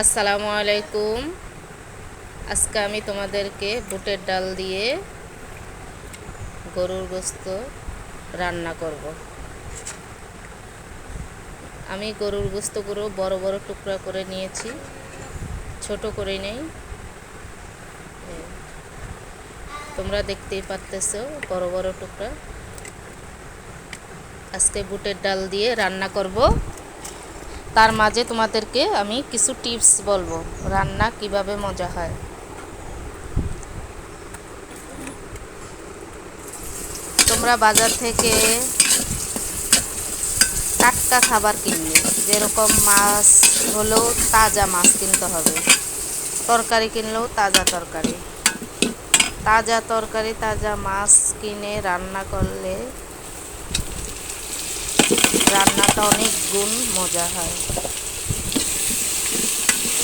আসসালামু আলাইকুম। আজকে আমি তোমাদেরকে বুটের ডাল দিয়ে গরুর গোশত রান্না করব। আমি গরুর গোশতগুলো বড় বড় টুকরা করে নিয়েছি, ছোট করে নেই। তোমরা দেখতেই পারতেছো বড় বড় টুকরা। আজকে বুটের ডাল দিয়ে রান্না করব। তার মাঝে তোমাদেরকে আমি কিছু টিপস বলবো, রান্না কিভাবে মজা হয়। তোমরা বাজার থেকে টাটকা খাবার কিনলে, যেরকম মাছ হলেও তাজা মাছ কিনতে হবে, তরকারি কিনলেও তাজা তরকারি, তাজা মাছ কিনে রান্না করলে রান্নাটা অনেক গুণ মজা হয়।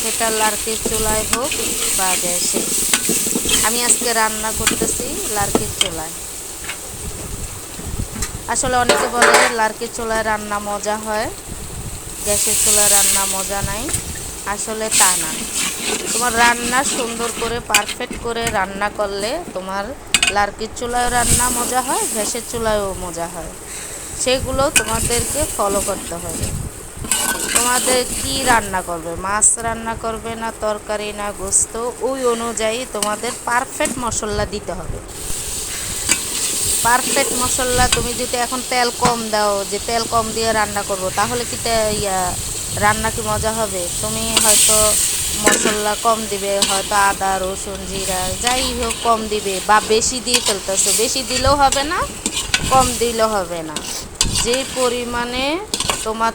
সেটা লার্কির চুলায় হোক বা গ্যাসে। আমি আজকে রান্না করতেছি লার্কির চুলায়। আসলে অনেকে বলে লার্কির চুলায় রান্না মজা হয়, গ্যাসের চুলায় রান্না মজা নাই। আসলে তা না। তোমার রান্না সুন্দর করে পারফেক্ট করে রান্না করলে তোমার লার্কির চুলায় রান্না মজা হয়, গ্যাসের চুলায়ও মজা হয়। সেগুলো তোমাদেরকে ফলো করতে হবে। তোমাদের কি রান্না করবে, মাছ রান্না করবে না তরকারি না গোশত, ওই অনুযায়ী তোমাদের পারফেক্ট মশলা দিতে হবে। পারফেক্ট মশলা তুমি যদি এখন তেল কম দাও, যে তেল কম দিয়ে রান্না করব, তাহলে কি রান্না কি মজা হবে? তুমি হয়তো মশলা কম দিবে, হয়তো আদা রসুন জিরা যাই হোক কম দিবে, বা বেশি দিয়ে ফেলতেছো, বেশি দিলেও হবে না, কম দিলেও হবে না। যে পরিমাণে তোমার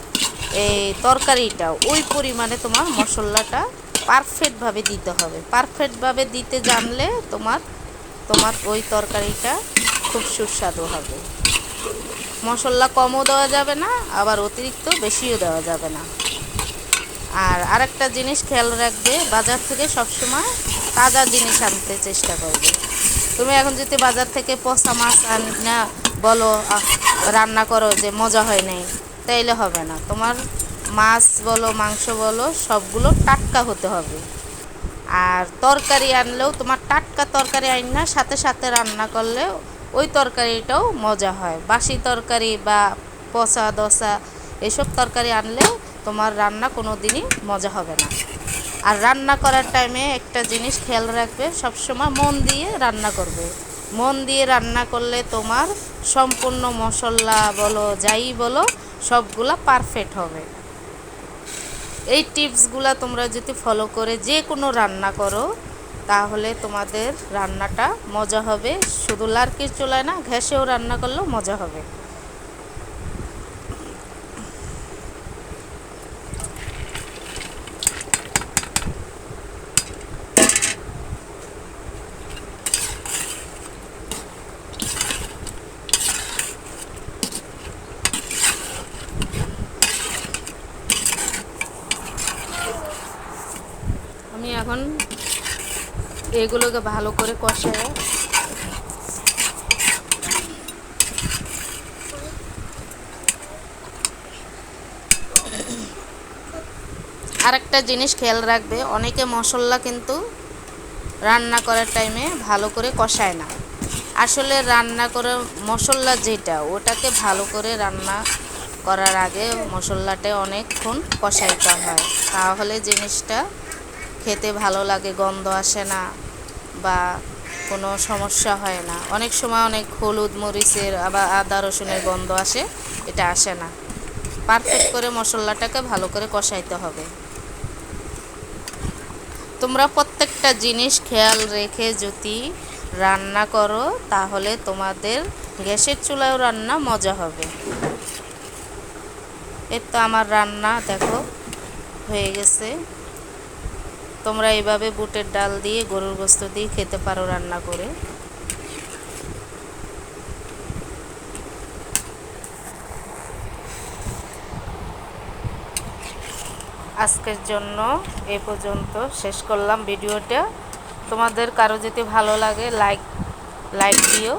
এই তরকারিটা, ওই পরিমাণে তোমার মশলাটা পারফেক্টভাবে দিতে হবে। পারফেক্টভাবে দিতে জানলে তোমার তোমার ওই তরকারিটা খুব সুস্বাদু হবে। মশলা কমও দেওয়া যাবে না, আবার অতিরিক্ত বেশিও দেওয়া যাবে না। আর আরেকটা জিনিস খেয়াল রাখবে, বাজার থেকে সবসময় তাজা জিনিস আনতে চেষ্টা করবে। তুমি এখন যদি বাজার থেকে পচা মাছ না বলো রান্না করো যে মজা হয় নাই, তাইলে হবে না। তোমার মাছ বলো মাংস বলো সবগুলো টাটকা হতে হবে। আর তরকারি আনলেও তোমার টাটকা তরকারি আইন না, সাথে সাথে রান্না করলে ওই তরকারিটাও মজা হয়। বাসি তরকারি বা পচা দশা এসব তরকারি আনলেও তোমার রান্না কোনো দিনই মজা হবে না। আর রান্না করার টাইমে একটা জিনিস খেয়াল রাখবে, সবসময় মন দিয়ে রান্না করবে। মন দিয়ে রান্না করলে তোমার সম্পূর্ণ মশলা বলো যাই বলো সবগুলা পারফেক্ট হবে। এই টিপসগুলো তোমরা যদি ফলো করে যে কোনো রান্না করো, তাহলে তোমাদের রান্নাটা মজা হবে। শুধু লার্কির চুলায় না, গ্যাসেও রান্না করলেও মজা হবে। আমি এখন এগুলোকে ভালো করে কষায় আরেকটা জিনিস খেয়াল রাখবে, অনেকে মশলা কিন্তু রান্না করার টাইমে ভালো করে কষায় না। আসলে রান্না করার মশলা যেটা, ওটাকে ভালো করে রান্না করার আগে মশলাটা অনেকক্ষণ কষাইতে হয়, তাহলে জিনিসটা খেতে ভালো লাগে, গন্ধ আসে না বা কোনো সমস্যা হয় না। অনেক সময় অনেক হলুদ মরিচের আবার আদা রসুনের গন্ধ আসে, এটা আসে না। পারফেক্ট করে মশলাটাকে ভালো করে কষাইতে হবে। তোমরা প্রত্যেকটা জিনিস খেয়াল রেখে যদি রান্না করো, তাহলে তোমাদের গ্যাসের চুলায়ও রান্না মজা হবে। এই তো আমার রান্না দেখো হয়ে গেছে। তোমরা এইভাবে বুটের ডাল দিয়ে গরুর গোশত দিয়ে খেতে পারো রান্না করে। আজকের জন্য এ পর্যন্ত শেষ করলাম ভিডিওটা। তোমাদের কারো যদি ভালো লাগে লাইক দিও।